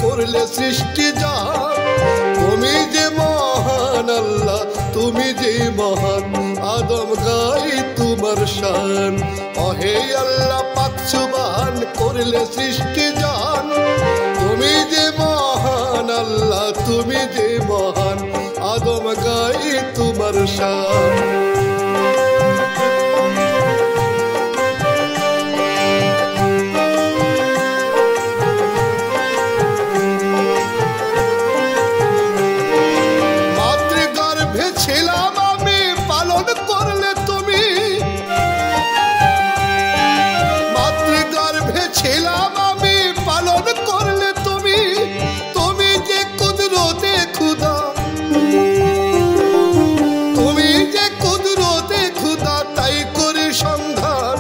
করলে সৃষ্টি জাহান তুমি যে মহান আল্লাহ তুমি যে মহান আদম গাই তোমার শান ওহে আল্লাহ পাক সুবহান করলে সৃষ্টি জাহান তুমি যে মহান আল্লাহ তুমি যে মহান আদম গাই তোমার শান ছিলাম আমি পালন করলে তুমি মাতৃগর্ভে ছিলাম আমি পালন করলে তুমি তুমি যে কুদরতে খুদা তুমি যে কুদরতে খুদা তাই করে সন্ধান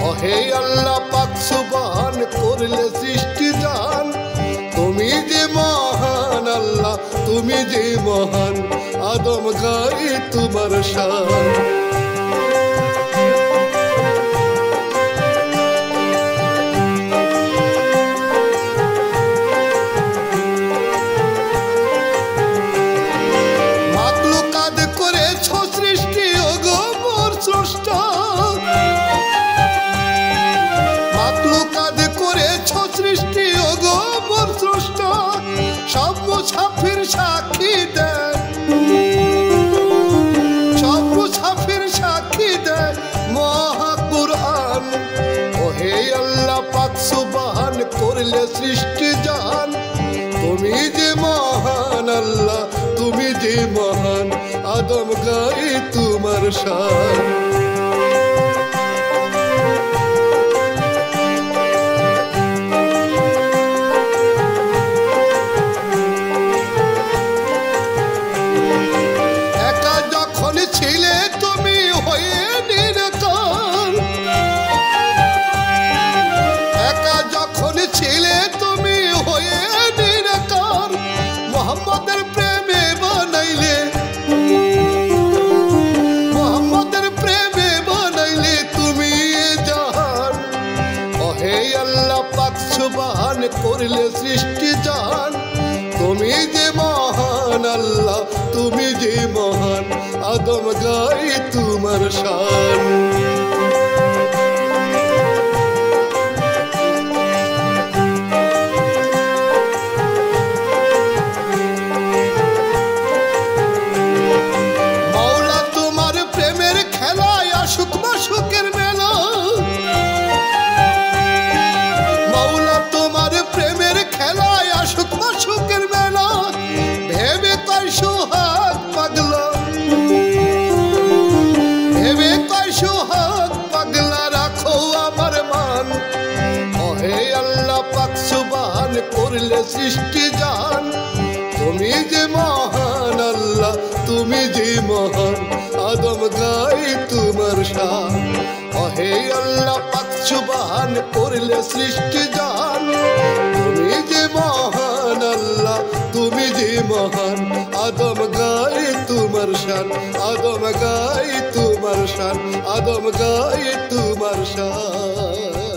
ওহে আল্লাহ পাক সুবহান করলে সৃষ্টি জাহান তুমি যে মহান আল্লাহ তুমি যে মহান আদম গাই তোমার শান মাখলুকাত করেছ সৃষ্টি ওগো মোর স্রষ্টা মাখলুকাত করেছ সৃষ্টি ওগো মোর স্রষ্টা সব মুসাফির সাক্ষী দেয় সব মুসাফির সাক্ষী দেয় মহা কুরআন ওহে আল্লাহ পাক সুবহান করলে সৃষ্টি জাহান তুমি যে মহান আল্লাহ তুমি যে মহান আদম গাই তোমার শান ছিলে তুমি হয়ে নিরাকার একা যখন ছিলে তুমি হয়ে নিরাকার মুহাম্মদের প্রেমে বানাইলে মুহাম্মদের প্রেমে বানাইলে তুমি জাহান ওহে আল্লাহ পাক সুবহান করলে সৃষ্টি জাহান তুমি যে মহান আল্লাহ তুমি যে মহান আদম গাই তোমার শান মাওলা তোমার প্রেমের খেলায় আশুক মাশুকের মেলা মাওলা তোমার প্রেমের খেলায় আশুক মাশুকের মেলা ভেবে কয় সোহাগ পাগলা ভেবে কয় সোহাগ পাগলা রাখো আমার মান ওহে আল্লাহ পাক সুবহান করলে সৃষ্টি জাহান তুমি যে মহান আল্লাহ তুমি যে মহান আদম গাই তোমার শান ওহে আল্লাহ পাক সুবহান করলে সৃষ্টি জাহান তুমি যে মহান আল্লাহ তুমি যে মহান আদম গাই তোমার শান আদম গাই তোমার শান আদম গাই তোমার শান